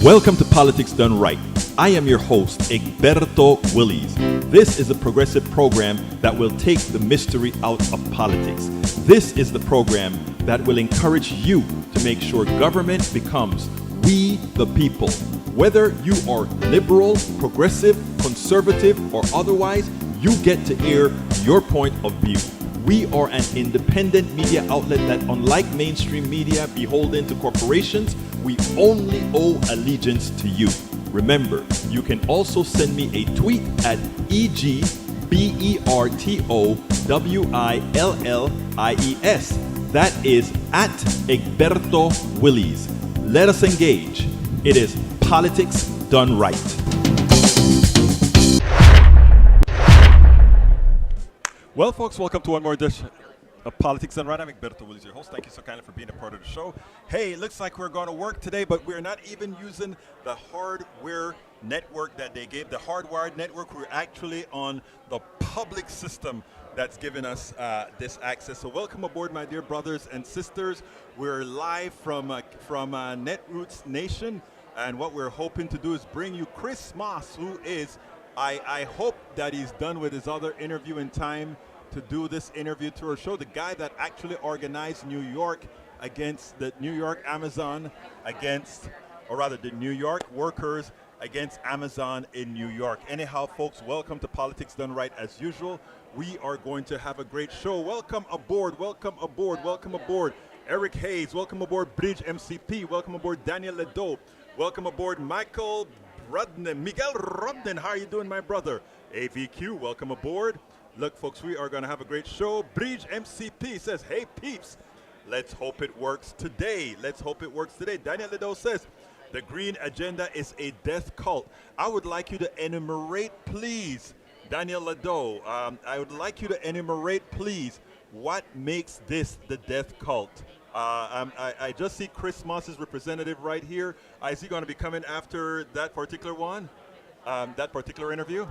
Welcome to Politics Done Right. I am your host, Egberto Willies. This is a progressive program that will take the mystery out of politics. This is the program that will encourage you to make sure government becomes we the people. Whether you are liberal, progressive, conservative, or otherwise, you get to air your point of view. We are an independent media outlet that, unlike mainstream media beholden to corporations, we only owe allegiance to you. Remember, you can also send me a tweet at EGBERTOWILLIES. That is at Egberto Willies. Let us engage. It is Politics Done Right. Well, folks, welcome to one more edition of Politics Done Right. I'm Egberto Willies, your host. Thank you so kindly for being a part of the show. Hey, it looks like we're going to work today, but we're not even using the hardware network that they gave, the hardwired network. We're actually on the public system that's given us this access. So welcome aboard, my dear brothers and sisters. We're live from Netroots Nation, and what we're hoping to do is bring you Chris Moss, who is I hope that he's done with his other interview in time to do this interview to our show. The guy that actually organized New York against the New York Amazon the New York workers against Amazon in New York. Anyhow, folks, welcome to Politics Done Right. As usual, we are going to have a great show. Welcome aboard, welcome aboard, welcome aboard. Eric Hayes, welcome aboard Bridge MCP, welcome aboard Daniel Ledo, welcome aboard Miguel Rudden. How are you doing, my brother? AVQ, welcome aboard. Look, folks, we are going to have a great show. Bridge MCP says, hey, peeps, let's hope it works today. Let's hope it works today. Daniel Ledo says, the green agenda is a death cult. I would like you to enumerate, please, Daniel Ledo, I would like you to enumerate, please, what makes this the death cult. I just see Chris Moss's representative right here. Is he going to be coming after that particular one, that particular interview?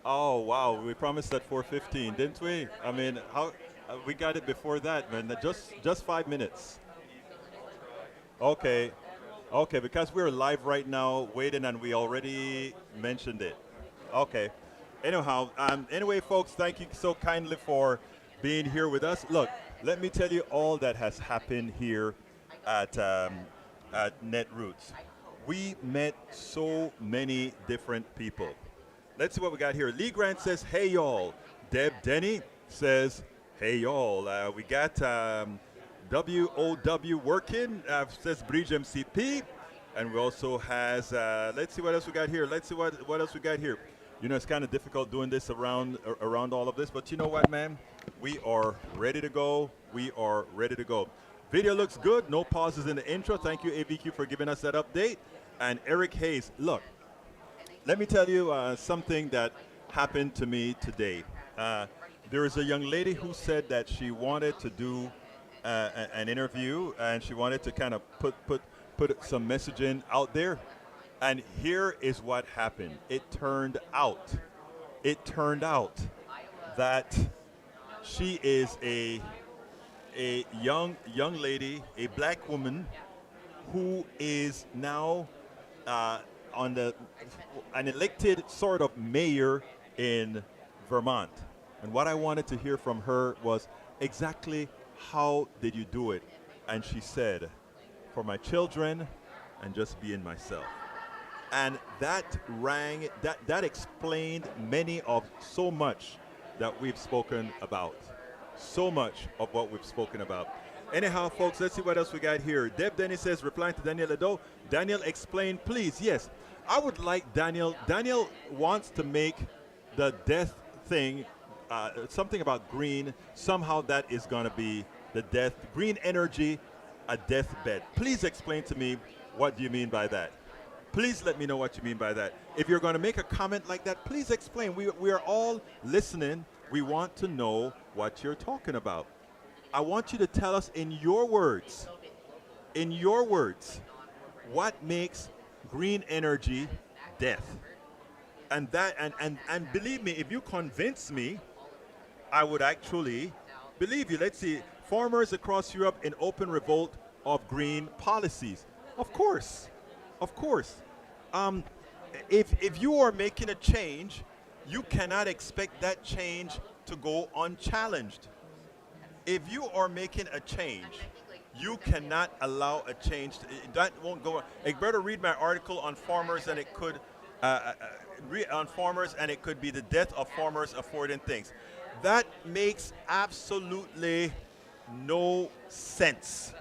Oh, wow. We promised at 4:15, didn't we? I mean, how we got it before that, man. Just 5 minutes. Okay, because we're live right now, waiting, and we already mentioned it. Okay. Anyhow, anyway, folks, thank you so kindly for being here with us. Look, let me tell you all that has happened here at Netroots. We met so many different people. Let's see what we got here. Lee Grant says, hey, y'all. Deb Denny says, hey, y'all. We got WOW working, says Bridge MCP. And we also has, let's see what else we got here. Let's see what else we got here. You know, it's kind of difficult doing this around all of this. But you know what, man? We are ready to go. We are ready to go. Video looks good. No pauses in the intro. Thank you, AVQ, for giving us that update. And Eric Hayes, look. Let me tell you something that happened to me today. There is a young lady who said that she wanted to do an interview, and she wanted to kind of put some messaging out there. And here is what happened. It turned out that she is a young lady, a black woman, who is now an elected sort of mayor in Vermont. And what I wanted to hear from her was exactly how did you do it? And she said, for my children and just being myself. And that explained so much that we've spoken about. So much of what we've spoken about. Anyhow, folks, let's see what else we got here. Deb Denny says, replying to Daniel Ledo, Daniel, explain, please. Yes, I would like Daniel. Daniel wants to make the death thing something about green. Somehow that is going to be the death. Green energy, a deathbed. Please explain to me what do you mean by that. Please let me know what you mean by that. If you're going to make a comment like that, please explain. We are all listening. We want to know what you're talking about. I want you to tell us in your words, what makes green energy death. And believe me, if you convince me, I would actually believe you. Let's see. Farmers across Europe in open revolt of green policies. Of course, of course. Um, if you are making a change, you cannot expect that change to go unchallenged. If you are making a change, you cannot allow a change. That won't go. I better read my article on farmers, and it could on farmers, and it could be the death of farmers affording things. That makes absolutely no sense.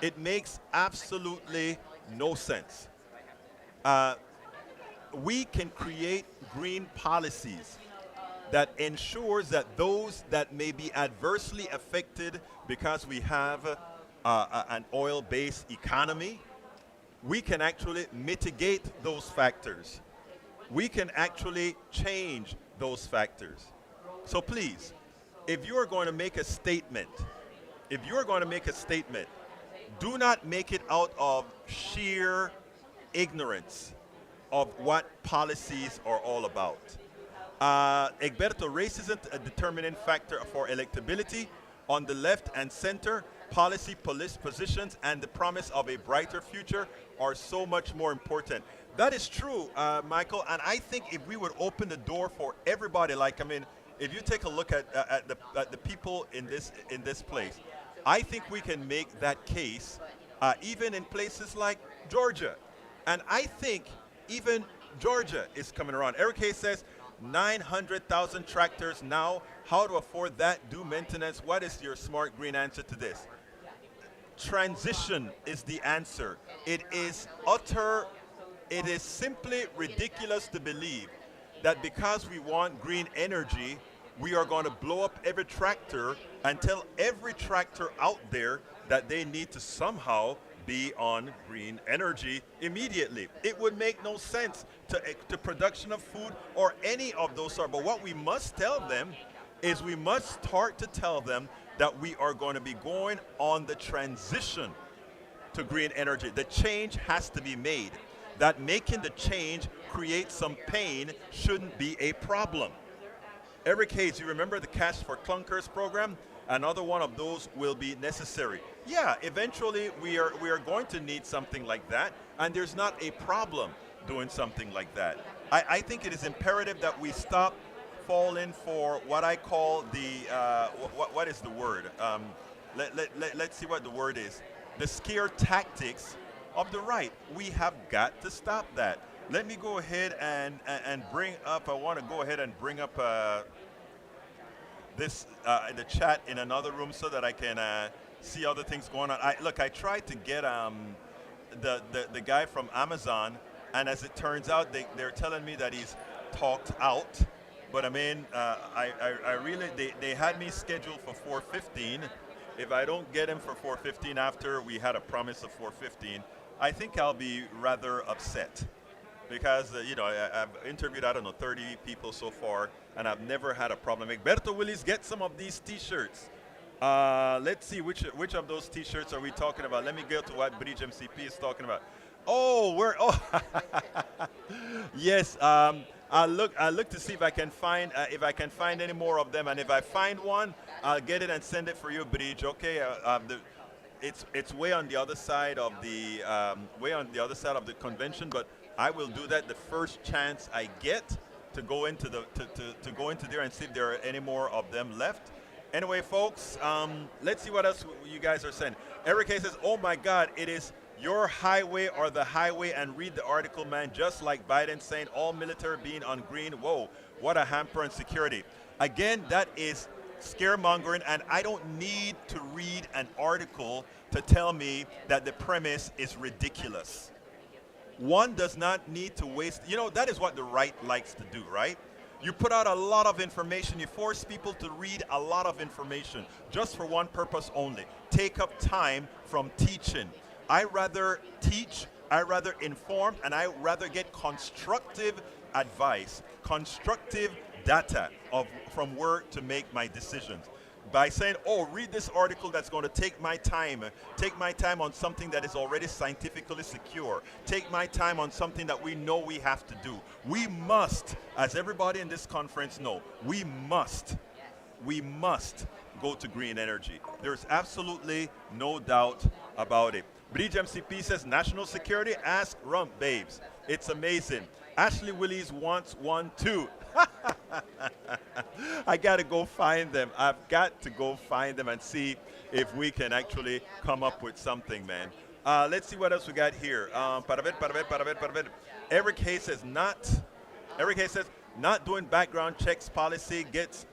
It makes absolutely no sense. Uh, we can create green policies that ensures that those that may be adversely affected because we have an oil-based economy, we can actually mitigate those factors. We can actually change those factors. So please, if you are going to make a statement, if you are going to make a statement, do not make it out of sheer ignorance of what policies are all about. Egberto, race isn't a determining factor for electability. On the left and center, policy positions and the promise of a brighter future are so much more important. That is true, Michael, and I think if we would open the door for everybody, like, I mean, if you take a look at the people in this place, I think we can make that case even in places like Georgia. And I think even Georgia is coming around. Eric Hayes says 900,000 tractors now. How to afford that? Do maintenance. What is your smart green answer to this? Transition is the answer. It is simply ridiculous to believe that because we want green energy, we are going to blow up every tractor and tell every tractor out there that they need to somehow be on green energy immediately. It would make no sense to production of food or any of those sort. But what we must tell them is we must start to tell them that we are going to be going on the transition to green energy. The change has to be made. That making the change create some pain shouldn't be a problem. Eric Hayes, you remember the Cash for Clunkers program? Another one of those will be necessary. Yeah, eventually we are going to need something like that, and there's not a problem doing something like that. I think it is imperative that we stop falling for what I call the, what is the word? Let's see what the word is. The scare tactics of the right. We have got to stop that. Let me go ahead and bring up, I want to go ahead and bring up this the chat in another room so that I can see other things going on. I tried to get the guy from Amazon, and as it turns out, they're telling me that he's talked out. But I mean, I really, they had me scheduled for 4:15. If I don't get him for 4:15 after we had a promise of 4:15, I think I'll be rather upset. Because, I've interviewed, 30 people so far, and I've never had a problem. Egberto Willis, get some of these T-shirts. Let's see, which of those T-shirts are we talking about? Let me go to what Bridge MCP is talking about. Yes, I'll look to see if I can find any more of them, and if I find one, I'll get it and send it for you, Bridge. Okay, it's way on the other side of the convention, but I will do that the first chance I get to go into there and see if there are any more of them left. Anyway, folks, let's see what else you guys are saying. Eric A says, "Oh my God, it is your highway or the highway," and read the article, man. Just like Biden saying all military being on green. Whoa, what a hamper on security. Again, that is scaremongering, and I don't need to read an article to tell me that the premise is ridiculous. One does not need to waste, that is what the right likes to do, right? You put out a lot of information, you force people to read a lot of information just for one purpose only. Take up time from teaching. I rather teach, I rather inform, and I rather get constructive advice, constructive data from where to make my decisions. By saying, read this article that's going to take my time on something that is already scientifically secure, take my time on something that we know we have to do. We must, as everybody in this conference know, we must go to green energy. There's absolutely no doubt about it. Bridge MCP says, national security, ask Rump Babes. It's amazing. Ashley Willies wants one too. I got to go find them. I've got to go find them and see if we can actually come up with something, man. Let's see what else we got here. Eric Hayes says, Eric Hayes says, not doing background checks policy gets,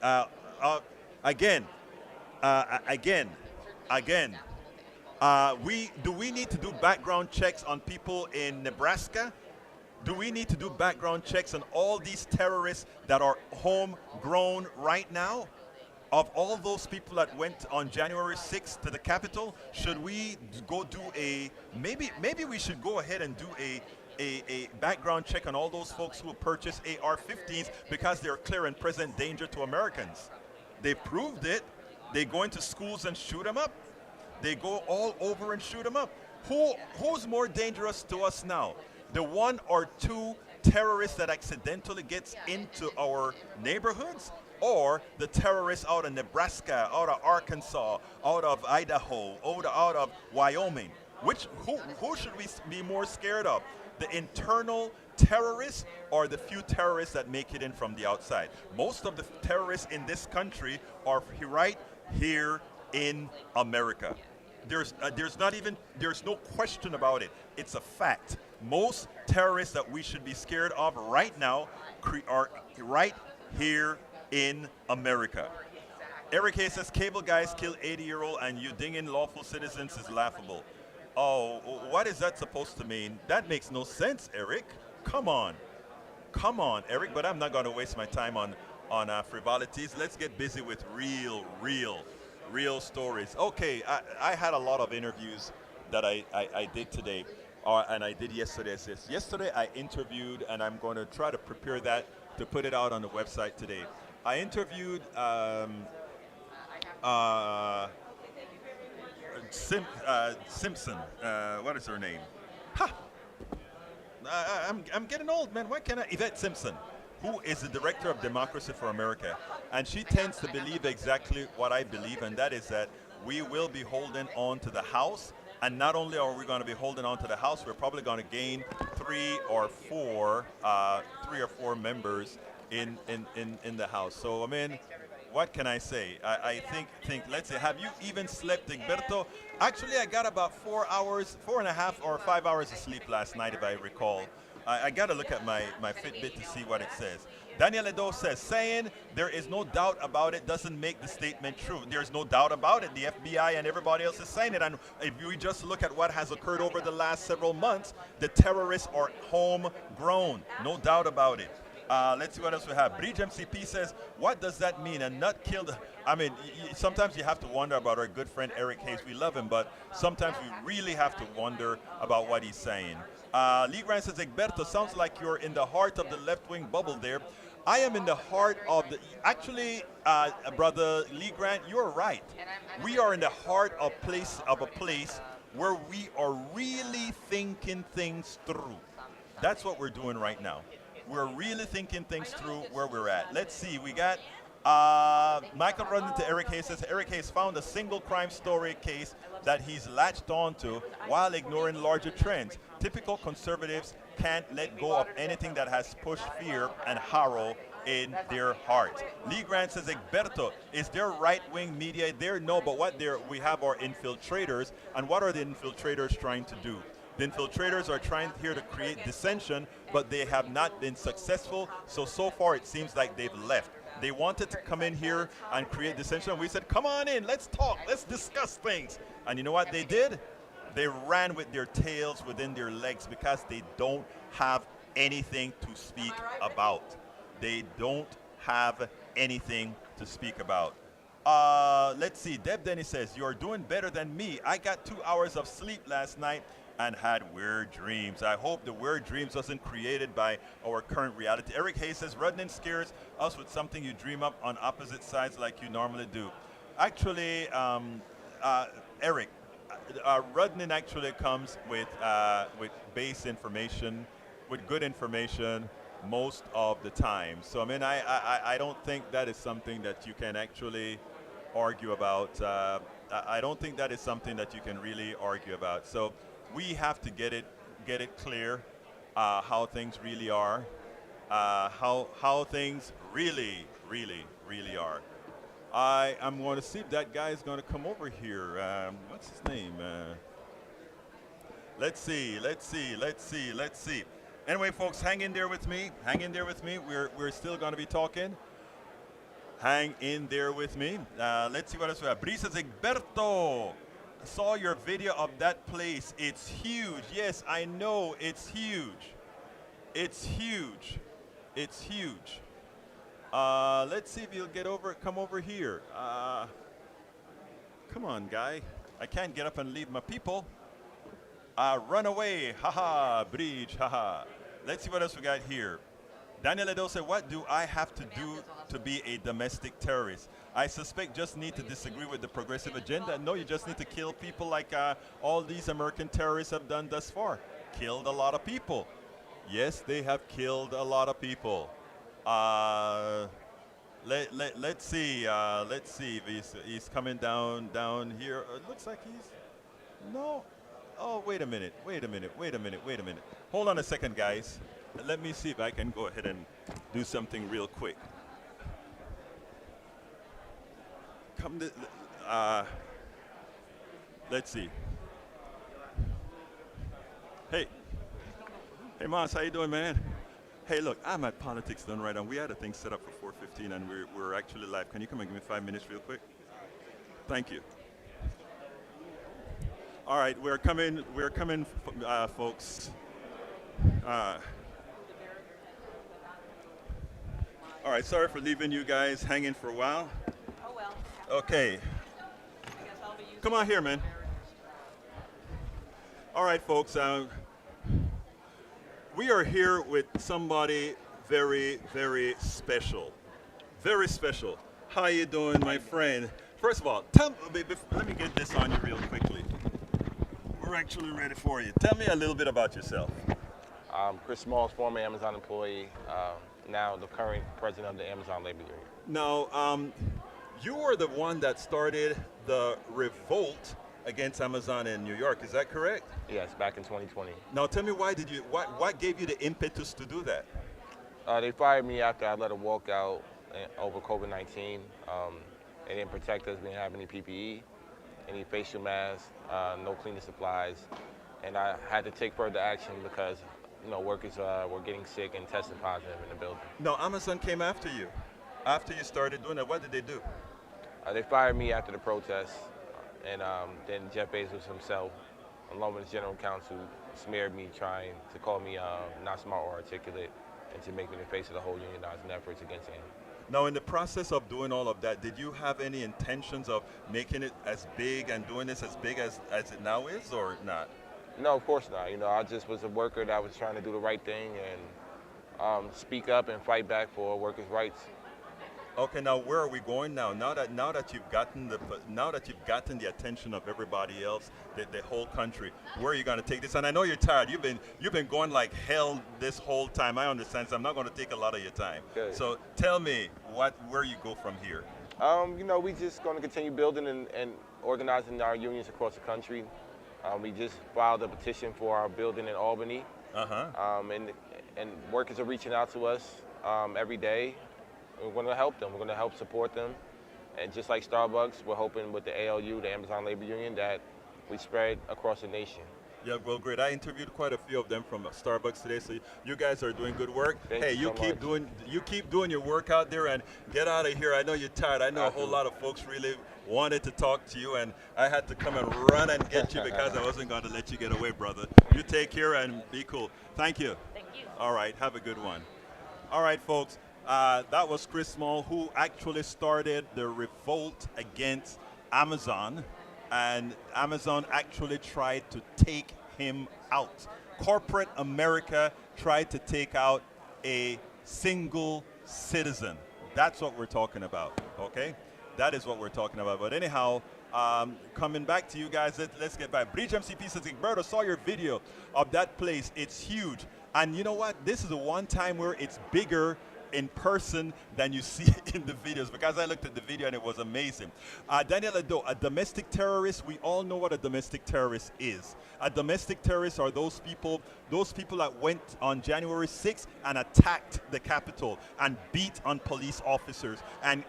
again, again. Do we need to do background checks on people in Nebraska? Do we need to do background checks on all these terrorists that are homegrown right now? Of all those people that went on January 6th to the Capitol, should we go do maybe we should go ahead and do a background check on all those folks who purchased AR-15s because they're clear and present danger to Americans. They proved it. They go into schools and shoot them up. They go all over and shoot them up. Who's more dangerous to us now? The one or two terrorists that accidentally gets into our neighborhoods, or the terrorists out of Nebraska, out of Arkansas, out of Idaho, out of Wyoming? Who should we be more scared of? The internal terrorists or the few terrorists that make it in from the outside? Most of the terrorists in this country are right here in America. There's no question about it. It's a fact. Most terrorists that we should be scared of right now are right here in America. Eric Hayes says, cable guys kill 80-year-old and you dinging lawful citizens is laughable. Oh, what is that supposed to mean? That makes no sense, Eric. Come on, Eric. But I'm not going to waste my time on frivolities. Let's get busy with real stories. Okay, I had a lot of interviews that I did today, and I did yesterday. Yesterday I interviewed, and I'm going to try to prepare that to put it out on the website today. I interviewed Simpson. What is her name? I'm getting old, man. Why can't I? Yvette Simpson, who is the director of Democracy for America. And she tends to believe exactly what I believe, and that is that we will be holding on to the House. And not only are we going to be holding on to the House, we're probably going to gain three or four members in the House. So, I mean, what can I say? I think, let's say, have you even slept, Egberto? Actually, I got about 4 and a half or 5 hours of sleep last night, if I recall. I got to look at my Fitbit to see what it says. Daniel Edo says, saying there is no doubt about it doesn't make the statement true. There's no doubt about it. The FBI and everybody else is saying it. And if we just look at what has occurred over the last several months, the terrorists are homegrown. No doubt about it. Let's see what else we have. Bridge MCP says, what does that mean? A nut killed. I mean, sometimes you have to wonder about our good friend Eric Hayes. We love him, but sometimes we really have to wonder about what he's saying. Lee Grant says, Egberto, sounds like you're in the heart of the left-wing bubble there. I am in the heart of the, actually, brother Lee Grant, you're right. We are in the heart of a place where we are really thinking things through. That's what we're doing right now. We're really thinking things through where we're at. Let's see, we got Michael running to Eric Hayes says, Eric Hayes found a single crime story case that he's latched onto while ignoring larger trends. Typical conservatives can't let go of anything that has pushed fear and horror in their hearts. Lee Grant says, Egberto, is there right-wing media there? No, but we have our infiltrators, and what are the infiltrators trying to do? The infiltrators are trying here to create dissension, but they have not been successful, so far it seems like they've left. They wanted to come in here and create dissension, and we said, come on in, let's talk, let's discuss things. And you know what they did? They ran with their tails within their legs because they don't have anything to speak about. They don't have anything to speak about. Let's see, Deb Denny says, you're doing better than me. I got 2 hours of sleep last night and had weird dreams. I hope the weird dreams wasn't created by our current reality. Eric Hayes says, Rudnin scares us with something you dream up on opposite sides like you normally do. Actually, Eric, Rudnin actually comes with base information, with good information most of the time. So I mean, I don't think that is something that you can actually argue about. I don't think that is something that you can really argue about. So we have to get it clear how things really are, how things really are. I'm going to see if that guy is going to come over here. What's his name? Let's see. Anyway, folks, hang in there with me. Hang in there with me. We're still going to be talking. Hang in there with me. Let's see what else we have. Brisa Egberto. Saw your video of that place. It's huge. Yes, I know. It's huge. It's huge. It's huge. Let's see if you'll come over here. Come on, guy. I can't get up and leave my people. Run away. Haha, bridge. Haha. Let's see what else we got here. Daniel Edo said, what do I have to do to be a domestic terrorist? I suspect just need to disagree with the progressive agenda. No, you just need to kill people like all these American terrorists have done thus far. Killed a lot of people. Yes, they have killed a lot of people. Let's see if he's coming down here. It looks like he's, no. Oh, wait a minute. Hold on a second, guys. Let me see if I can go ahead and do something real quick. Let's see. Hey, Moss, how you doing, man? Hey, look, I'm at Politics Done Right, and we had a thing set up for 4:15, and we're actually live. Can you come and give me 5 minutes real quick? Thank you. All right, we're coming, folks. All right, sorry for leaving you guys hanging for a while. Oh, well. Okay. Come on here, man. All right, folks. We are here with somebody very, very special. Very special. How you doing, my friend? First of all, let me get this on you real quickly. We're actually ready for you. Tell me a little bit about yourself. Chris Smalls, former Amazon employee, now the current president of the Amazon Labor Union. Now, you were the one that started the revolt against Amazon in New York. Is that correct? Yes, back in 2020. Now, tell me what gave you the impetus to do that? They fired me after I let a walkout over COVID-19. They didn't protect us. We didn't have any PPE, any facial masks, no cleaning supplies, and I had to take further action because workers were getting sick and testing positive in the building. No, Amazon came after you. After you started doing that, what did they do? They fired me after the protests, and then Jeff Bezos himself, along with his general counsel, smeared me, trying to call me not smart or articulate, and to make me the face of the whole unionizing efforts against him. Now, in the process of doing all of that, did you have any intentions of making it as big and doing this as big as it now is, or not? No, of course not. I just was a worker that was trying to do the right thing and speak up and fight back for workers' rights. Okay, now where are we going now? Now that you've gotten the attention of everybody else, the whole country, where are you going to take this? And I know you're tired. You've been going like hell this whole time. I understand. So I'm not going to take a lot of your time. Good. So tell me where you go from here. We just going to continue building and organizing our unions across the country. We just filed a petition for our building in Albany. And workers are reaching out to us every day. We're going to help them. We're going to help support them. And just like Starbucks, we're hoping with the ALU, the Amazon Labor Union, that we spread across the nation. Yeah, well, great. I interviewed quite a few of them from Starbucks today, so you guys are doing good work. Thank you keep doing your work out there and get out of here. I know you're tired. I know a whole lot of folks really wanted to talk to you, and I had to come and run and get you because I wasn't going to let you get away, brother. You take care and be cool. Thank you. Thank you. All right, have a good one. All right, folks. That was Chris Small, who actually started the revolt against Amazon, and Amazon actually tried to take him out. Corporate America tried to take out a single citizen. That's what we're talking about, okay? That is what we're talking about. But anyhow, coming back to you guys, let's get back. Bridge MCP says, Egberto, saw your video of that place. It's huge. And you know what? This is the one time where it's bigger in person than you see in the videos, because I looked at the video and it was amazing. Daniel Ado, a domestic terrorist, we all know what a domestic terrorist is. A domestic terrorist are those people that went on January 6th and attacked the Capitol and beat on police officers and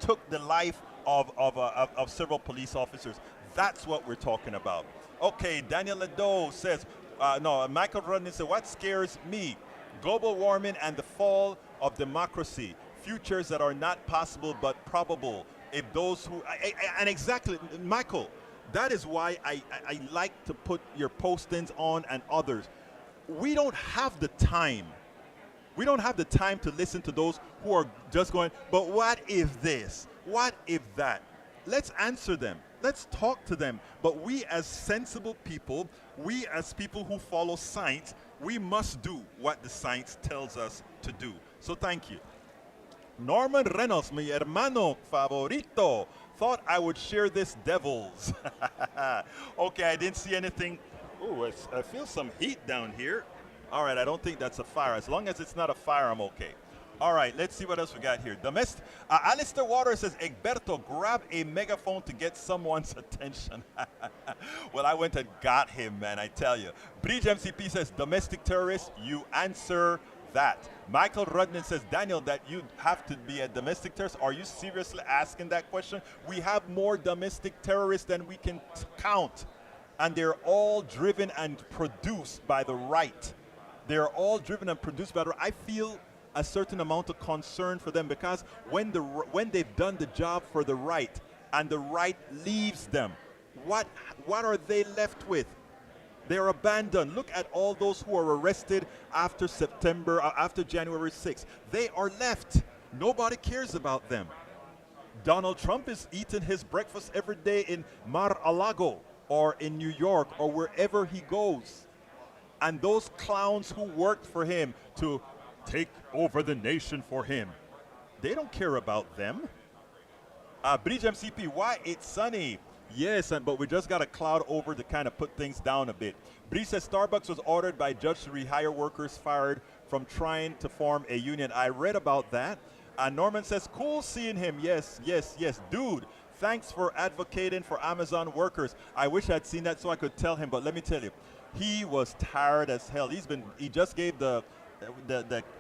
took the life of several police officers. That's what we're talking about. Okay, Daniel Ado says, Michael Rudnin said, what scares me? Global warming and the fall of democracy, futures that are not possible but probable. If those who, and exactly, Michael, that is why I like to put your postings on and others. We don't have the time. We don't have the time to listen to those who are just going, but what if this? What if that? Let's answer them. Let's talk to them. But we as sensible people, we as people who follow science, we must do what the science tells us to do. So thank you. Norman Reynolds, mi hermano favorito, thought I would share this devils. Okay, I didn't see anything. Ooh, I feel some heat down here. All right, I don't think that's a fire. As long as it's not a fire, I'm okay. All right, let's see what else we got here. Alistair Waters says, Egberto, grab a megaphone to get someone's attention. Well, I went and got him, man, I tell you. Bridge MCP says, domestic terrorist, you answer that. Michael Rudnin says, Daniel, that you have to be a domestic terrorist. Are you seriously asking that question? We have more domestic terrorists than we can count. And they're all driven and produced by the right. They're all driven and produced by the right. I feel a certain amount of concern for them, because when they've done the job for the right and the right leaves them, what are they left with? They're abandoned. Look at all those who are arrested after January 6th. They are left. Nobody cares about them. Donald Trump is eating his breakfast every day in Mar-a-Lago or in New York or wherever he goes. And those clowns who worked for him to take over the nation for him, they don't care about them. Bridge MCP, why it's sunny? Yes, but we just got a cloud over to kind of put things down a bit. Bridge says Starbucks was ordered by judge to rehire workers fired from trying to form a union. I read about that. Norman says, cool seeing him. Yes. Dude, thanks for advocating for Amazon workers. I wish I'd seen that so I could tell him, but let me tell you, he was tired as hell. He just gave the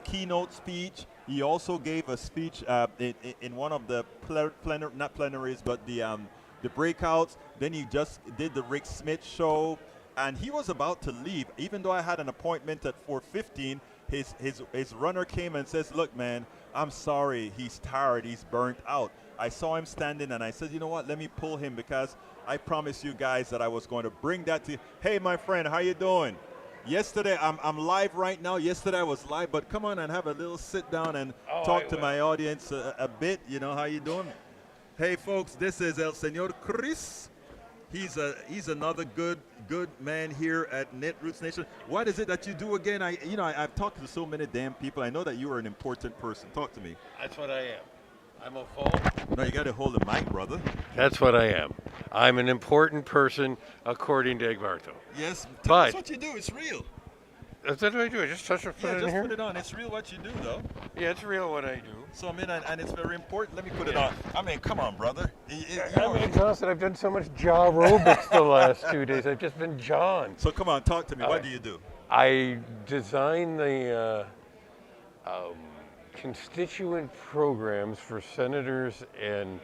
keynote speech. He also gave a speech in one of the not plenaries, but the breakouts. Then he just did the Rick Smith show, and he was about to leave. Even though I had an appointment at 4:15, his runner came and says, "Look, man, I'm sorry. He's tired. He's burnt out." I saw him standing, and I said, "You know what? Let me pull him, because I promised you guys that I was going to bring that to you." Hey, my friend, how you doing? Yesterday, I'm live right now. Yesterday I was live, but come on and have a little sit down and talk to my audience a bit. You know, how you doing? Hey, folks, this is El Señor Chris. He's another good man here at Netroots Nation. What is it that you do again? I've talked to so many damn people. I know that you are an important person. Talk to me. That's what I am. I'm a phone. No, you got to hold the mic, brother. That's what I am. I'm an important person, according to Egberto. Yes, but that's what you do. It's real. That's what I do. I just touch it, put it in here. Put it on. It's real what you do, though. Yeah, it's real what I do. So, I mean, and it's very important. Let me put it on. I mean, come on, brother. I'm exhausted. I've done so much jaw aerobics the last 2 days. I've just been jawing. So, come on, talk to me. What do you do? I design the constituent programs for senators and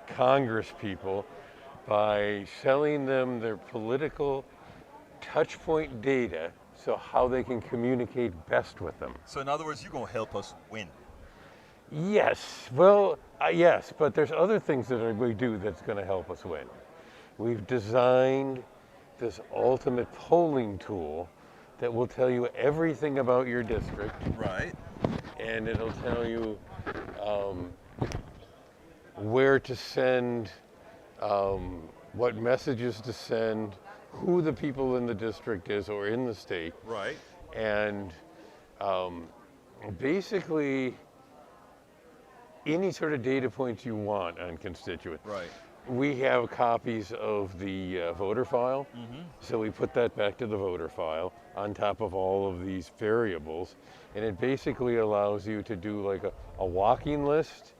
Congress people by selling them their political touchpoint data, so how they can communicate best with them. So in other words, you're going to help us win. Yes, well, yes, but there's other things that we do that's going to help us win. We've designed this ultimate polling tool that will tell you everything about your district. Right. And it'll tell you where to send, what messages to send, who the people in the district is or in the state. Right. And basically any sort of data points you want on constituent. Right. we have copies of the voter file, so we put that back to the voter file on top of all of these variables, and it basically allows you to do like a walking list,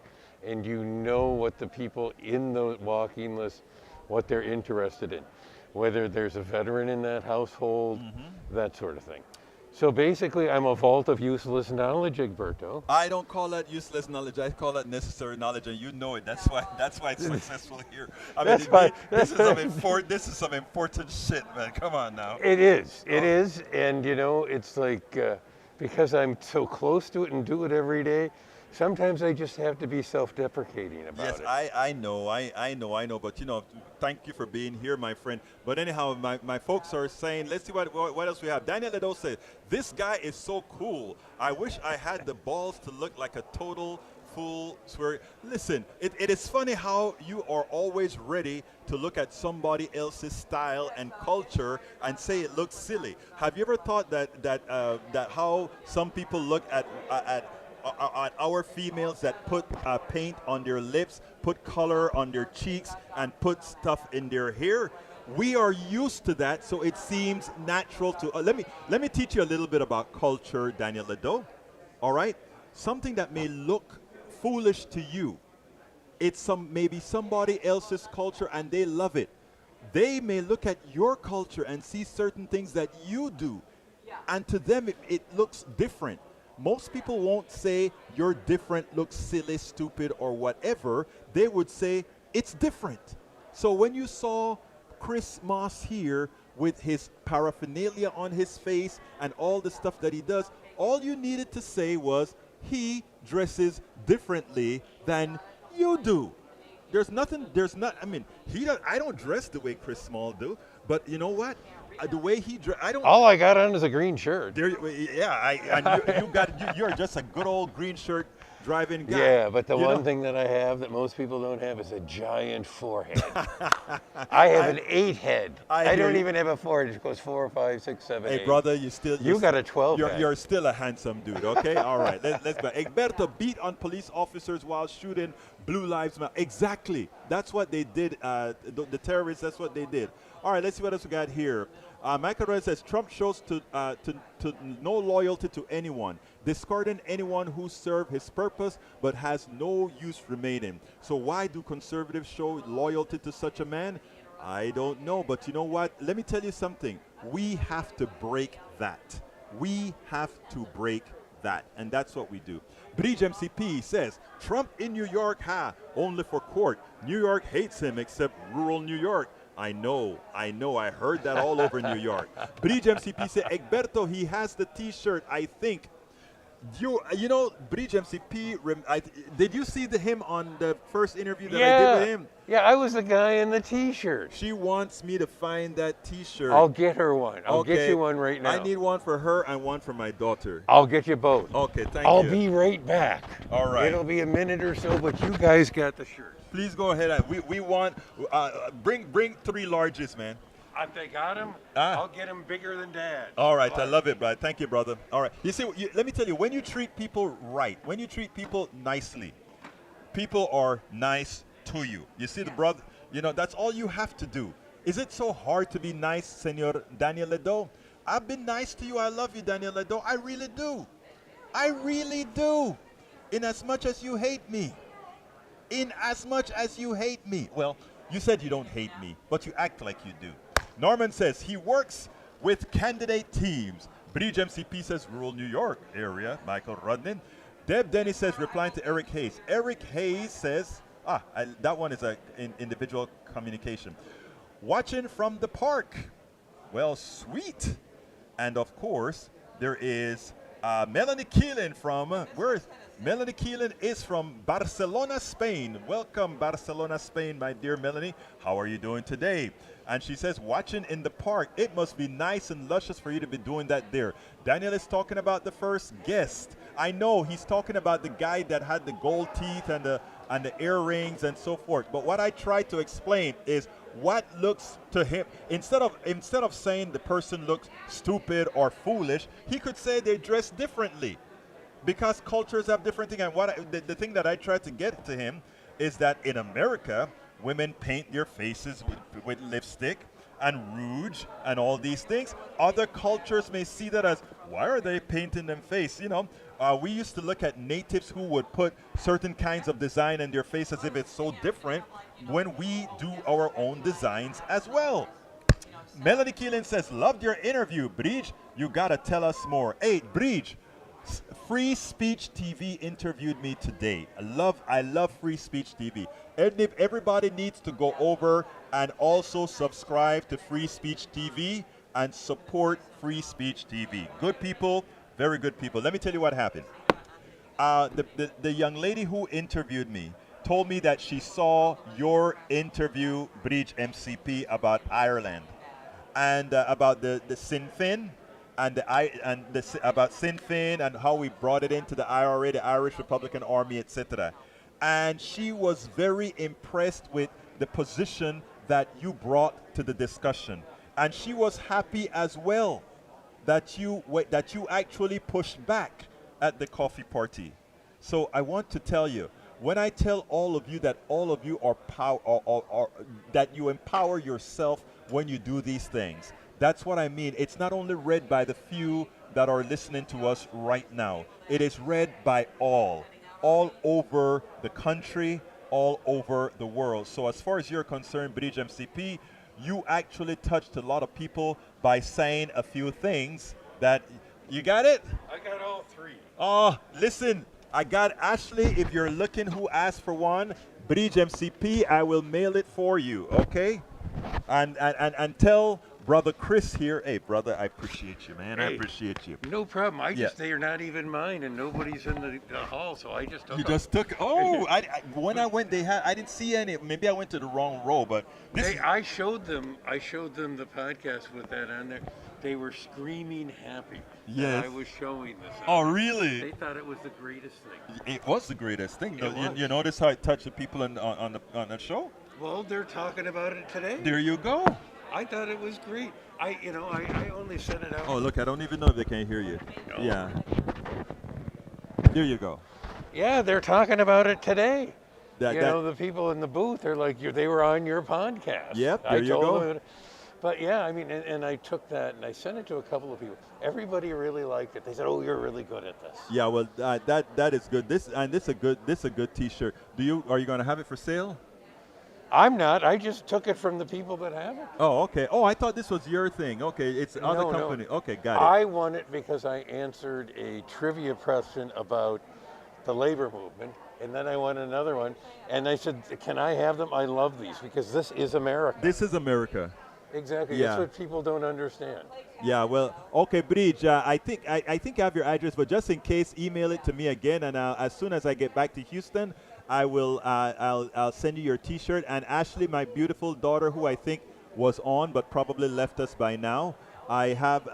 and you know what the people in the walking list, what they're interested in, whether there's a veteran in that household, that sort of thing. So basically, I'm a vault of useless knowledge, Egberto. I don't call that useless knowledge. I call that necessary knowledge, and you know it. That's why it's successful here. I mean, this is some important shit, man. Come on now. It is. It is, and you know, it's like because I'm so close to it and do it every day. Sometimes I just have to be self-deprecating about it. Yes, I know. But you know, thank you for being here, my friend. But anyhow, my folks are saying, let's see what else we have. Daniel Ledo said, this guy is so cool. I wish I had the balls to look like a total fool. Swear. Listen, it is funny how you are always ready to look at somebody else's style and culture and say it looks silly. Have you ever thought that how some people look at our females that put paint on their lips, put color on their cheeks, and put stuff in their hair? We are used to that, so it seems natural to. Let me teach you a little bit about culture, Daniel Ledo. All right, something that may look foolish to you, it's maybe somebody else's culture, and they love it. They may look at your culture and see certain things that you do, and to them it looks different. Most people won't say you're different, looks silly, stupid, or whatever. They would say it's different. So when you saw Chris Moss here with his paraphernalia on his face and all the stuff that he does, all you needed to say was he dresses differently than you do. I mean, I don't dress the way Chris Small do, but you know what? The way he I don't. All I got on is a green shirt. You're just a good old green shirt driving guy. Yeah, but the one thing that I have that most people don't have is a giant forehead. I have an 8 head. I don't even have a forehead. It goes 4, 5, 6, 7, 8. Hey, brother, you got a 12 head. You're still a handsome dude, okay? All right, let's go. Egberto beat on police officers while shooting Blue Lives Matter. Exactly. That's what they did. The terrorists, that's what they did. All right, let's see what else we got here. Michael Red says, Trump shows to no loyalty to anyone, discarding anyone who served his purpose but has no use remaining. So why do conservatives show loyalty to such a man? I don't know, but you know what? Let me tell you something. We have to break that. We have to break that, and that's what we do. Bridge MCP says, Trump in New York, only for court. New York hates him except rural New York. I know. I heard that all over New York. Bridge MCP said, Egberto, he has the T-shirt, I think. You know, Bridge MCP, did you see him on the first interview that I did with him? Yeah, I was the guy in the T-shirt. She wants me to find that T-shirt. I'll get her one. I'll get you one right now. I need one for her and one for my daughter. I'll get you both. Okay, thank you. I'll be right back. All right. It'll be a minute or so, but you guys got the shirt. Please go ahead. We want, bring 3 larges, man. If they got him, I'll get him bigger than Dad. All right, I love it, brother. Thank you, brother. All right. You see, let me tell you, when you treat people right, when you treat people nicely, people are nice to you. You see the brother, you know, that's all you have to do. Is it so hard to be nice, Senor Daniel Ledo? I've been nice to you. I love you, Daniel Ledo. I really do. I really do. In as much as you hate me. In as much as you hate me. Well, you said you don't hate me, but you act like you do. Norman says he works with candidate teams. Bridge MCP says rural New York area. Michael Rudnin. Deb Denny says, replying to Eric Hayes. Eric Hayes says, that one is an individual communication. Watching from the park. Well, sweet. And of course, there is Melanie Keelan from, Melanie Keelan is from Barcelona, Spain. Welcome, Barcelona, Spain, my dear Melanie. How are you doing today? And she says, watching in the park. It must be nice and luscious for you to be doing that there. Daniel is talking about the first guest. I know he's talking about the guy that had the gold teeth and the earrings and so forth. But what I try to explain is what looks to him, instead of saying the person looks stupid or foolish, he could say they dress differently. Because cultures have different things. And the thing that I try to get to him is that in America, women paint their faces with lipstick and rouge and all these things. Other cultures may see that as, why are they painting them face? You know, we used to look at natives who would put certain kinds of design in their face as if it's so different when we do our own designs as well. Melanie Keelan says, loved your interview, Bridge. You gotta tell us more. Hey, Bridge, Free Speech TV interviewed me today. I love Free Speech TV. Everybody needs to go over and also subscribe to Free Speech TV and support Free Speech TV. Good people, very good people. Let me tell you what happened. The young lady who interviewed me told me that she saw your interview, Bridge MCP, about Ireland and about the Sinn Féin and about Sinn Féin and how we brought it into the IRA, the Irish Republican Army, etc. And she was very impressed with the position that you brought to the discussion, and she was happy as well that you actually pushed back at the coffee party. So I want to tell you, when I tell all of you that all of you are that you empower yourself when you do these things, that's what I mean. It's not only read by the few that are listening to us right now. It is read by all over the country, all over the world. So as far as you're concerned, Bridge MCP, you actually touched a lot of people by saying a few things that, you got it? I got all three. Oh, listen, I got Ashley. If you're looking who asked for one, Bridge MCP, I will mail it for you, okay? And tell Brother Chris here, hey, brother, I appreciate you, man. I Hey. appreciate you. No problem. They are not even mine, and nobody's in the hall, so I just took You them. just took, oh, when I went, I didn't see any. Maybe I went to the wrong row, but this Hey, I showed them the podcast with that on there. They were screaming happy that Yes. I was showing this. Oh, They really? thought it was the greatest thing. It was the greatest thing. It You, was. you notice how it touched the people on the show? Well, they're talking about it today. There you go. I thought it was great. I only sent it out. Oh, look, I don't even know if they can hear you. No. Yeah. There you go. Yeah, they're talking about it today. That, You know, the people in the booth are like, they were on your podcast. Yep, I there you told go. them but yeah, I mean, and I took that and I sent it to a couple of people. Everybody really liked it. They said, "Oh, you're really good at this." yeah, well, that is good. This a good T-shirt. Are you going to have it for sale? I'm not. I just took it from the people that have it. Oh, okay. Oh, I thought this was your thing. Okay, it's other No, no. company. Okay, got it. I won it because I answered a trivia question about the labor movement, and then I won another one, and I said, "Can I have them? I love these because this is America." This is America. Exactly. Yeah. That's what people don't understand. Yeah, well, okay, Bridge, I think I have your address, but just in case, email it to me again, and as soon as I get back to Houston, I will I'll send you your T-shirt. And Ashley, my beautiful daughter, who I think was on but probably left us by now, I have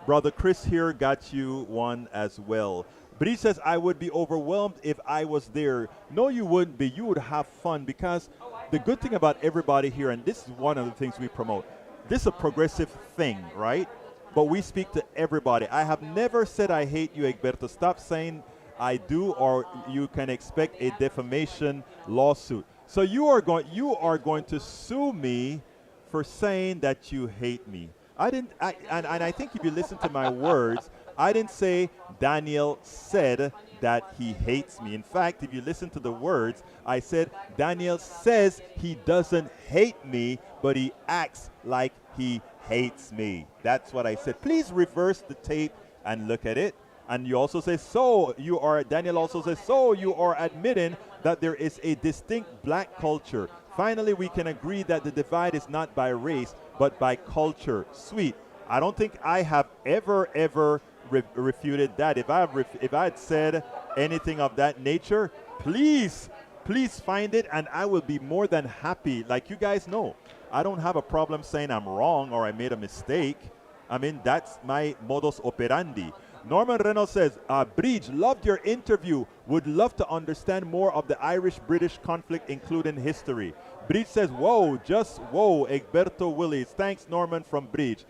Brother Chris here got you one as well. Bridge says, I would be overwhelmed if I was there. No, you wouldn't be. You would have fun because the good thing about everybody here, and this is one of the things we promote, this is a progressive thing, right? But we speak to everybody. I have never said I hate you, Egberto. Stop saying I do, or you can expect a defamation lawsuit. So you are going to sue me for saying that you hate me. And I think if you listen to my words, I didn't say Daniel said that he hates me. In fact, if you listen to the words, I said Daniel says he doesn't hate me, but he acts like he hates me. That's what I said. Please reverse the tape and look at it. And you also say, Daniel also says, so you are admitting that there is a distinct black culture. Finally, we can agree that the divide is not by race, but by culture. Sweet. I don't think I have ever refuted that. If I had said anything of that nature, please find it, and I will be more than happy. Like you guys know, I don't have a problem saying I'm wrong or I made a mistake. I mean, that's my modus operandi. Norman Reynolds says, Bridge, loved your interview. Would love to understand more of the Irish-British conflict, including history. Bridge says, whoa, just whoa, Egberto Willis. Thanks, Norman, from Bridge.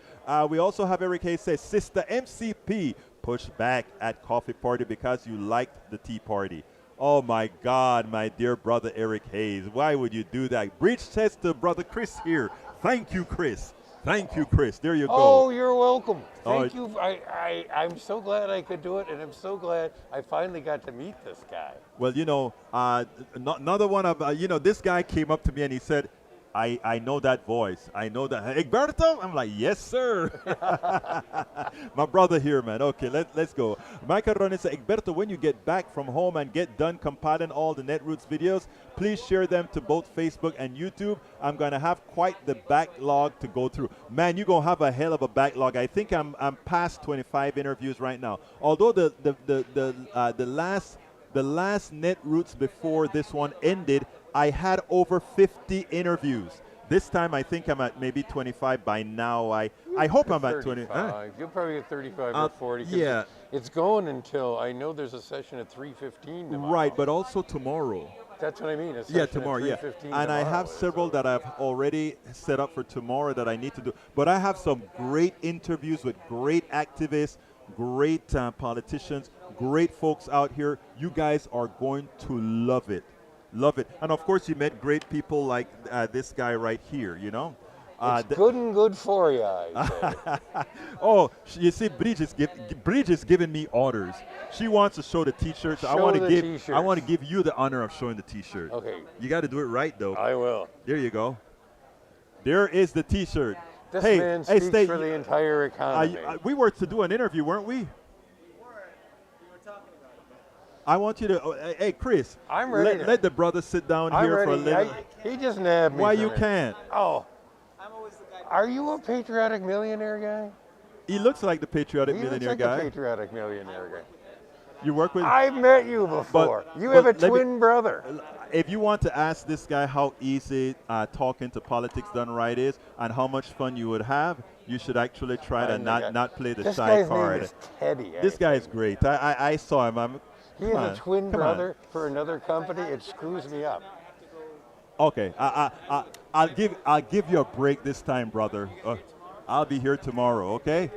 We also have Eric Hayes says, Sister MCP, push back at coffee party because you liked the tea party. Oh my God, my dear brother Eric Hayes, why would you do that? Breach says to brother Chris here. Thank you, Chris. Thank you, Chris. There you go. Oh, you're welcome. Oh, Thank you. I'm so glad I could do it, and I'm so glad I finally got to meet this guy. Well, another one of, this guy came up to me and he said, I know that voice. I know that. Egberto? I'm like, yes, sir. My brother here, man. Okay, let's go. Michael Ronin said, Egberto, when you get back from home and get done compiling all the Netroots videos, please share them to both Facebook and YouTube. I'm going to have quite the backlog to go through. Man, you're going to have a hell of a backlog. I think I'm past 25 interviews right now. Although the last Netroots before this one ended, I had over 50 interviews. This time I think I'm at maybe 25 by now. I hope I'm at 20. You'll probably get 35 or 40. Yeah. It's going until, I know there's a session at 3:15 tomorrow. Right, but also tomorrow. That's what I mean. Yeah, tomorrow, yeah. And I have several that I've already set up for tomorrow that I need to do. But I have some great interviews with great activists, great politicians, great folks out here. You guys are going to love it. Love it. And of course, you met great people like this guy right here, It's good and good for you, I say. Oh, you see, Bridge is giving me orders. She wants to show the T-shirts. I want to give you the honor of showing the T-shirt. Okay. You got to do it right, though. I will. There you go. There is the T-shirt. This man speaks for the entire economy. We were to do an interview, weren't we? I want you to, hey, Chris. I'm ready. Let the brother sit down here for a little. He just nabbed me. Why you can't? Oh. Are you a patriotic millionaire guy? He looks like the patriotic millionaire guy. The patriotic millionaire guy. You work with? I've met you before. You have a twin brother. If you want to ask this guy how easy talking to politics done right is and how much fun you would have, you should actually try to not play the shy card. This guy's name is Teddy. This guy is great. I saw him. He is a twin brother for another company. It screws me up. Okay, I'll give you a break this time, brother. I'll be here tomorrow. Okay.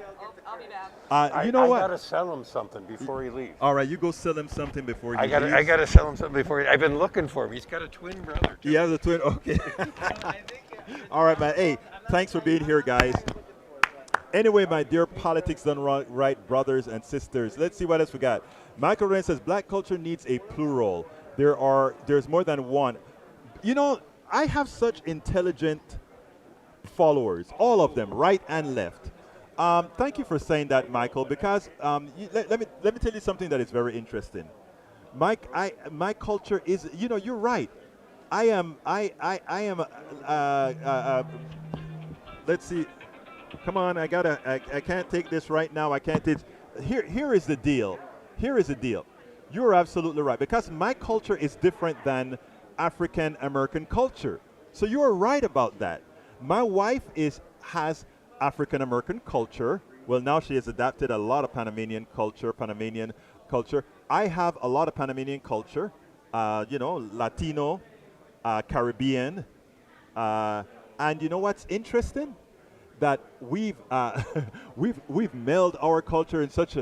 You know what? I gotta sell him something before he leaves. All right, you go sell him something before he leaves. I gotta sell him something before. I've been looking for him. He's got a twin brother. He has a twin. Okay. All right, man. Hey, thanks for being here, guys. Anyway, my dear politics done right brothers and sisters, let's see what else we got. Michael Rain says black culture needs a plural. There's more than one. I have such intelligent followers, all of them, right and left. Thank you for saying that, Michael, because let me tell you something that is very interesting. Mike, my culture is, you're right. I am. Let's see. Come on, I can't take this right now. I can't take. Here is the deal. You're absolutely right, because my culture is different than African American culture. So you're right about that. My wife has African American culture. Well, now she has adapted a lot of Panamanian culture. I have a lot of Panamanian culture. Latino, Caribbean, and you know what's interesting? That we've melded our culture in such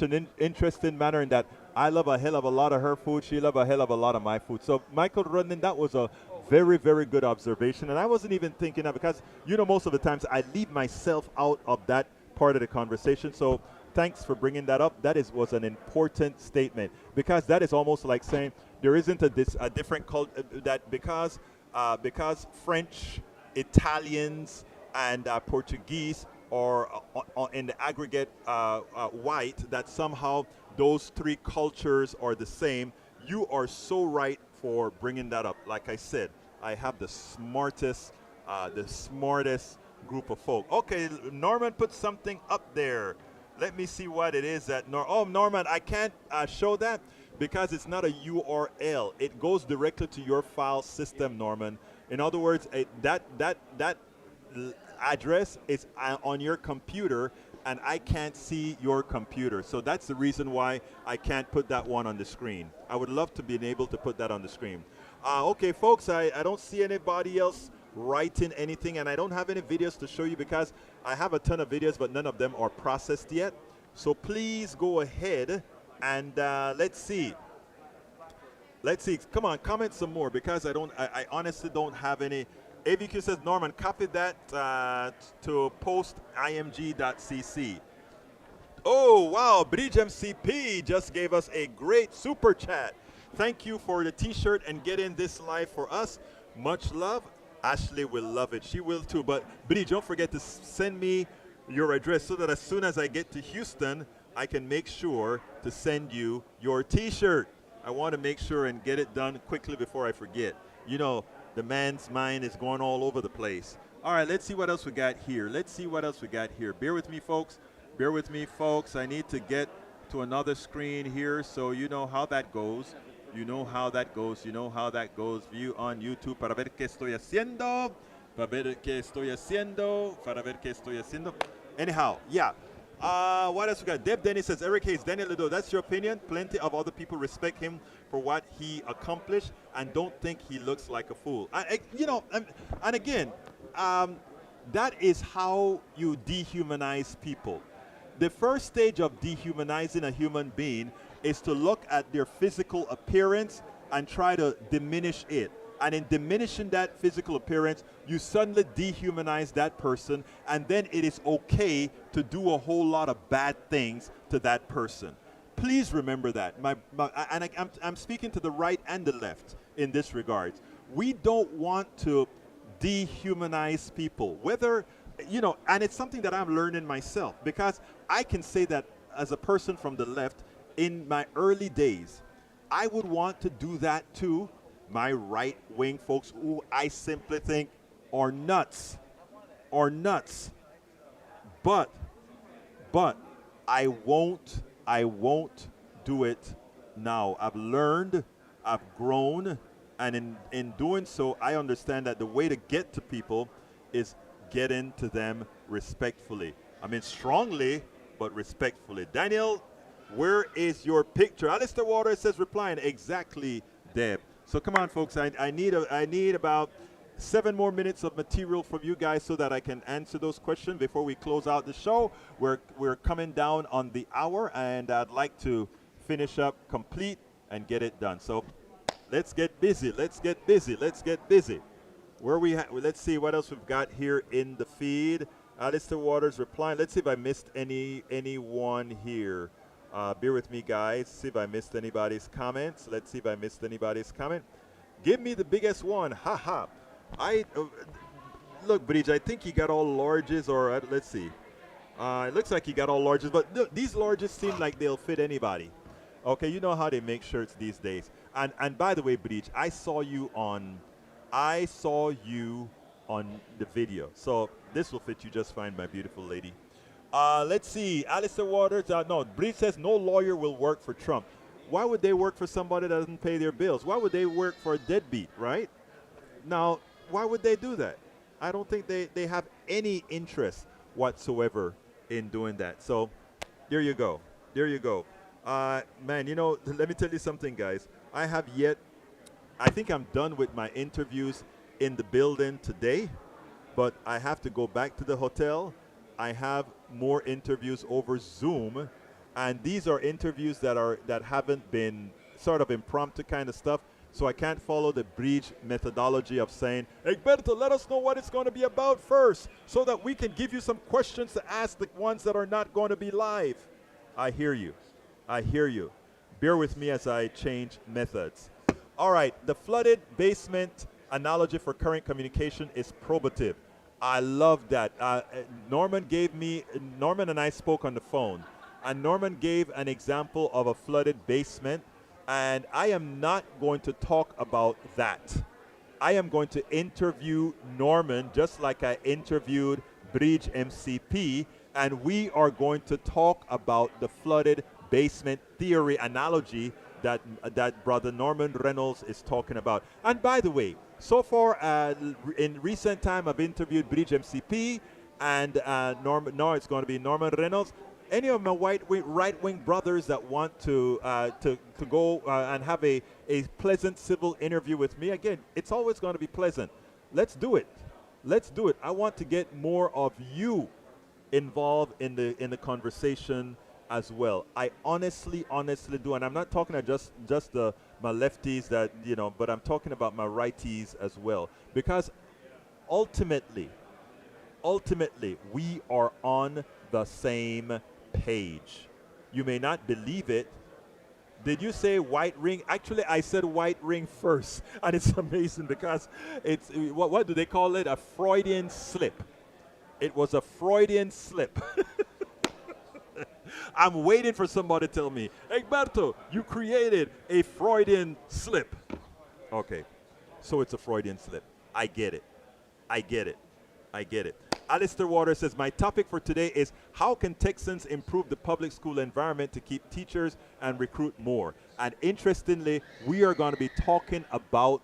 an interesting manner, in that I love a hell of a lot of her food. She loves a hell of a lot of my food. So Michael Rudnin, that was a very, very good observation. And I wasn't even thinking of, because most of the times I leave myself out of that part of the conversation. So thanks for bringing that up. That was an important statement, because that is almost like saying there isn't a different culture, that because French, Italians, and Portuguese are in the aggregate white, that somehow those three cultures are the same. You are so right for bringing that up. Like I said, I have the smartest group of folk. Okay, Norman put something up there. Let me see what it is that Norman, I can't show that because it's not a URL. It goes directly to your file system, Norman. In other words, that address is on your computer, and I can't see your computer. So that's the reason why I can't put that one on the screen. I would love to be able to put that on the screen. Okay, folks, I don't see anybody else writing anything, and I don't have any videos to show you because I have a ton of videos, but none of them are processed yet. So please go ahead and let's see. Let's see. Come on, comment some more because I honestly don't have any. AVQ says, Norman, copy that to post img.cc. Oh, wow. Bridge MCP just gave us a great super chat. Thank you for the t-shirt and getting this live for us. Much love. Ashley will love it. She will too. But Bridge, don't forget to send me your address so that as soon as I get to Houston, I can make sure to send you your t-shirt. I want to make sure and get it done quickly before I forget. You know, the man's mind is going all over the place. All right, let's see what else we got here. Bear with me, folks. I need to get to another screen here so you know how that goes. View on YouTube. Para ver qué estoy haciendo. Anyhow, yeah. What else we got? Deb Denny says, Eric Hayes, Daniel Lido, that's your opinion? Plenty of other people respect him for what he accomplished and don't think he looks like a fool. And again, that is how you dehumanize people. The first stage of dehumanizing a human being is to look at their physical appearance and try to diminish it. And in diminishing that physical appearance, you suddenly dehumanize that person, and then it is okay to do a whole lot of bad things to that person. Please remember that. I'm speaking to the right and the left in this regard. We don't want to dehumanize people, whether, and it's something that I'm learning myself, because I can say that as a person from the left, in my early days, I would want to do that too. My right-wing folks who I simply think are nuts. But I won't do it now. I've learned, I've grown, and in doing so, I understand that the way to get to people is getting to them respectfully. I mean, strongly, but respectfully. Daniel, where is your picture? Alistair Waters says, replying, exactly, Deb. So come on, folks. I need about 7 more minutes of material from you guys so that I can answer those questions before we close out the show. We're coming down on the hour, and I'd like to finish up complete and get it done. So let's get busy. Let's get busy. Let's see what else we've got here in the feed. Alistair Waters replying. Let's see if I missed anyone here. Bear with me, guys. See if I missed anybody's comments. Give me the biggest one. Ha. Look, Bridge, I think he got all larges, or let's see. It looks like he got all larges, but look, these larges seem like they'll fit anybody. Okay, you know how they make shirts these days. And by the way, Bridge, I saw you on the video. So this will fit you just fine, my beautiful lady. Let's see. Alistair Waters. No, Bree says no lawyer will work for Trump. Why would they work for somebody that doesn't pay their bills? Why would they work for a deadbeat, right? Now, why would they do that? I don't think they have any interest whatsoever in doing that. So there you go. Man, let me tell you something, guys. I think I'm done with my interviews in the building today, but I have to go back to the hotel. I have more interviews over Zoom, and these are interviews that haven't been sort of impromptu kind of stuff, so I can't follow the Bridge methodology of saying, Egberto, let us know what it's going to be about first so that we can give you some questions to ask the ones that are not going to be live. I hear you. Bear with me as I change methods. All right, the flooded basement analogy for current communication is probative. I love that. Norman and I spoke on the phone, and Norman gave an example of a flooded basement, and I am not going to talk about that. I am going to interview Norman just like I interviewed Bridge MCP, and we are going to talk about the flooded basement theory analogy that Brother Norman Reynolds is talking about. And by the way, so far, in recent time, I've interviewed Bridge MCP and now it's going to be Norman Reynolds. Any of my right-wing brothers that want to go and have a pleasant civil interview with me, again, it's always going to be pleasant. Let's do it. I want to get more of you involved in the conversation as well. I honestly do, and I'm not talking about just the my lefties that but I'm talking about my righties as well, because ultimately, we are on the same page. You may not believe it. Did you say white ring? Actually, I said white ring first, and it's amazing because it's what do they call it? A Freudian slip. It was a Freudian slip. I'm waiting for somebody to tell me, Egberto, you created a Freudian slip. Okay, so it's a Freudian slip. I get it. Alistair Waters says, my topic for today is how can Texans improve the public school environment to keep teachers and recruit more? And interestingly, we are going to be talking about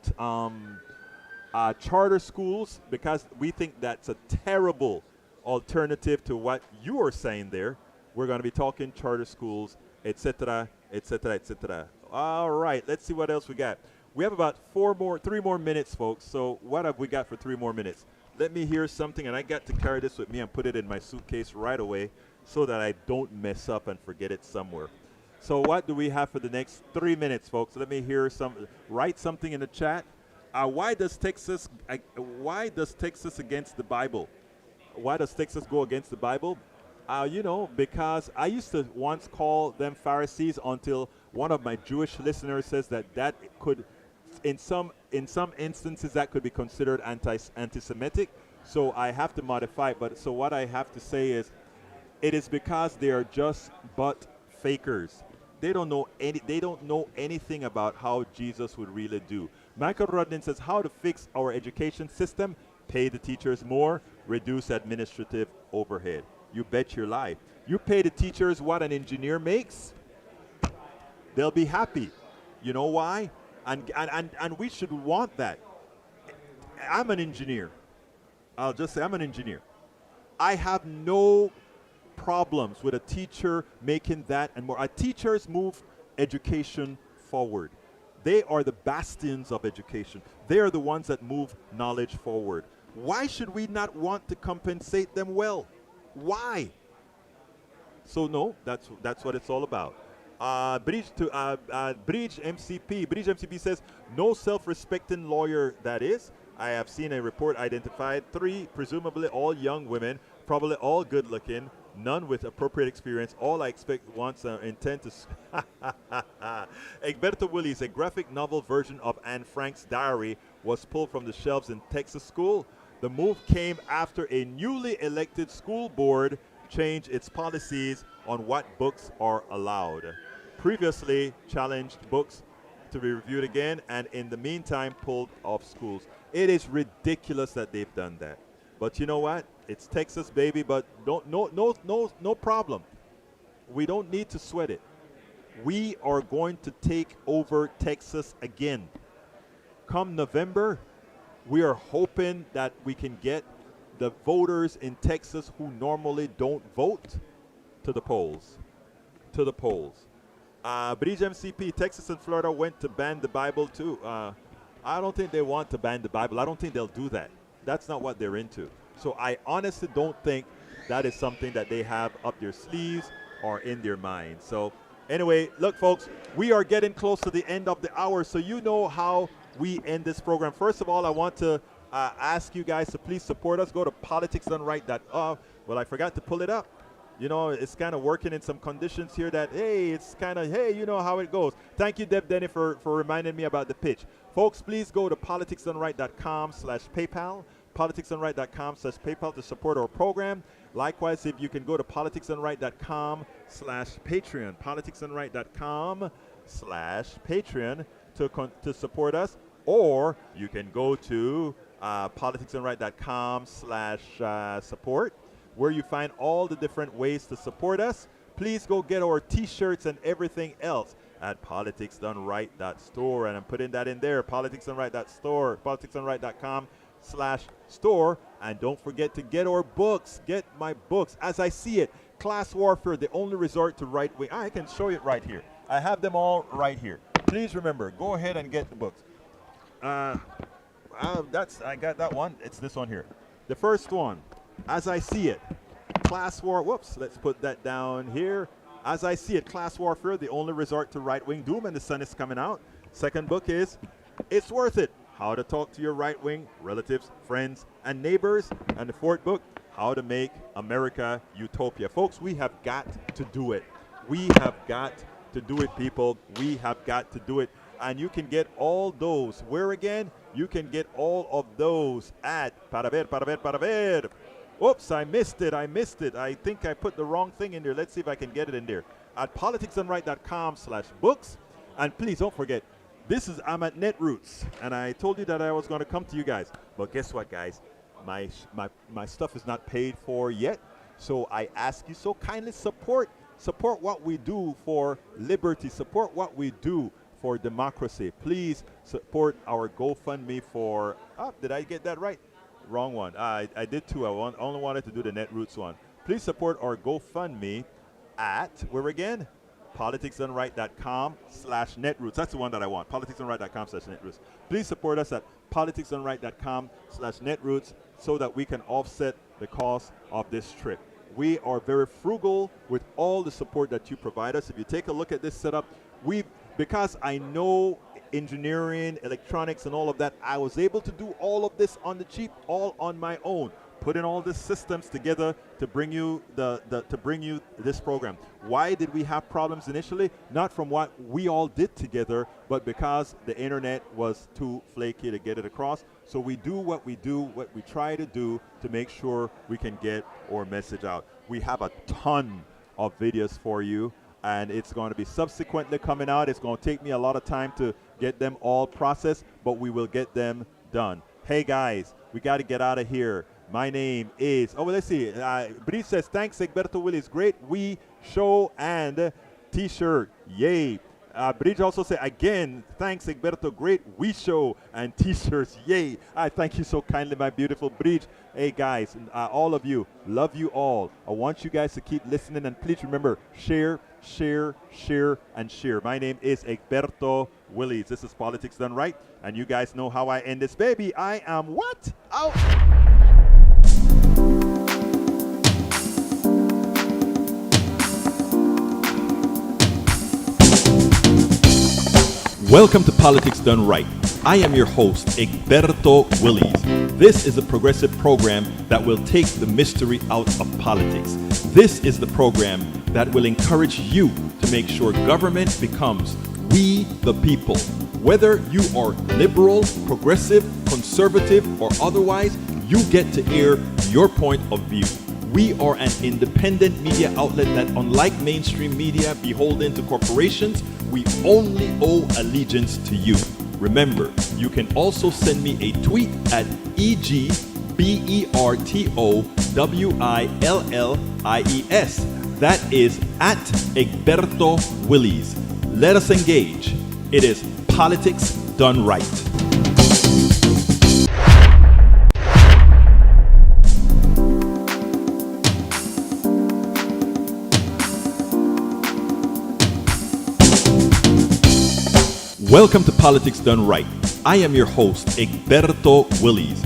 charter schools, because we think that's a terrible alternative to what you are saying there. We're going to be talking charter schools, etc., etc., etc. All right, let's see what else we got. We have about 3 more minutes, folks. So what have we got for 3 more minutes? Let me hear something, and I got to carry this with me and put it in my suitcase right away so that I don't mess up and forget it somewhere. So what do we have for the next 3 minutes, folks? Let me hear write something in the chat. Why does Texas against the Bible? Why does Texas go against the Bible? Because I used to once call them Pharisees until one of my Jewish listeners says that could, in some instances, that could be considered anti-Semitic. So I have to modify it. But so what I have to say is, it is because they are just but fakers. They don't know anything about how Jesus would really do. Michael Rudnin says, how to fix our education system: pay the teachers more, reduce administrative overhead. You bet your life. You pay the teachers what an engineer makes, they'll be happy. You know why? And we should want that. I'm an engineer. I'll just say I'm an engineer. I have no problems with a teacher making that and more. Our teachers move education forward. They are the bastions of education. They are the ones that move knowledge forward. Why should we not want to compensate them well? Why? So no, that's what it's all about. Bridge MCP says, no self-respecting lawyer that is. I have seen a report identified 3, presumably all young women, probably all good looking, none with appropriate experience. All I expect wants intend to. Egberto Willis, a graphic novel version of Anne Frank's diary, was pulled from the shelves in Texas school. The move came after a newly elected school board changed its policies on what books are allowed. Previously challenged books to be reviewed again, and in the meantime pulled off schools. It is ridiculous that they've done that. But you know what? It's Texas, baby, but no problem. We don't need to sweat it. We are going to take over Texas again. Come November, we are hoping that we can get the voters in Texas who normally don't vote to the polls. Bridge MCP, Texas and Florida went to ban the Bible too. I don't think they want to ban the Bible. I don't think they'll do that. That's not what they're into. So I honestly don't think that is something that they have up their sleeves or in their minds. So anyway, look, folks, we are getting close to the end of the hour. So you know how we end this program. First of all, I want to ask you guys to please support us. Go to politicsdoneright.org. Well, I forgot to pull it up. You know, it's kind of working in some conditions here that, hey, it's kind of, hey, you know how it goes. Thank you, Deb Denny, for reminding me about the pitch. Folks, please go to politicsdoneright.com/PayPal, politicsdoneright.com/PayPal to support our program. Likewise, if you can go to politicsdoneright.com/Patreon, politicsdoneright.com/Patreon to support us, or you can go to politicsdoneright.com/support, where you find all the different ways to support us. Please go get our t-shirts and everything else at politicsdoneright.store, and I'm putting that in there, politicsdoneright.store, politicsdoneright.com/store, and don't forget to get our books. Get my books. As I see it, Class Warfare, the only resort to right wing. I can show it right here. I have them all right here. Please remember, go ahead and get the books. I got that one. It's this one here. The first one, As I See It, Class War. Whoops, let's put that down here. As I See It, Class Warfare, the only resort to right-wing doom, and the sun is coming out. Second book is It's Worth It, How to Talk to Your Right-Wing Relatives, Friends, and Neighbors. And the fourth book, How to Make America Utopia. Folks, we have got to do it. We have got to do it, people. We have got to do it. And you can get all those. Where again? You can get all of those at para ver. Oops, I missed it. I think I put the wrong thing in there. Let's see if I can get it in there. At politicsdoneright.com/books. And please don't forget, I'm at Netroots. And I told you that I was going to come to you guys. But guess what, guys? My stuff is not paid for yet. So I ask you so kindly support what we do for liberty. Support what we do for democracy. Please support our GoFundMe for, did I get that right? Wrong one. I did two. Only wanted to do the Netroots one. Please support our GoFundMe at, where again? politicsdoneright.com/netroots. That's the one that I want. politicsdoneright.com/netroots. Please support us at politicsdoneright.com/netroots so that we can offset the cost of this trip. We are very frugal with all the support that you provide us. If you take a look at this setup, because I know engineering, electronics, and all of that, I was able to do all of this on the cheap, all on my own, putting all the systems together to bring you this program. Why did we have problems initially? Not from what we all did together, but because the internet was too flaky to get it across. So we do what we try to do to make sure we can get our message out. We have a ton of videos for you, and it's going to be subsequently coming out. It's going to take me a lot of time to get them all processed, but we will get them done. Hey guys, we got to get out of here. My name is, let's see. Brice says, thanks, Egberto Willis. Great we show and t-shirt. Yay. Bridge also said, again, thanks, Egberto. Great we show and t-shirts. Yay. I thank you so kindly, my beautiful Bridge. Hey, guys, all of you, love you all. I want you guys to keep listening, and please remember, share, and share. My name is Egberto Willis. This is Politics Done Right, and you guys know how I end this baby. I am what? Out. Welcome to Politics Done Right. I am your host, Egberto Willis. This is a progressive program that will take the mystery out of politics. This is the program that will encourage you to make sure government becomes we the people. Whether you are liberal, progressive, conservative, or otherwise, you get to air your point of view. We are an independent media outlet that, unlike mainstream media beholden to corporations, we only owe allegiance to you. Remember, you can also send me a tweet at EGBERTOWILLIES. That is at Egberto Willis. Let us engage. It is Politics Done Right. Welcome to Politics Done Right. I am your host, Egberto Willis.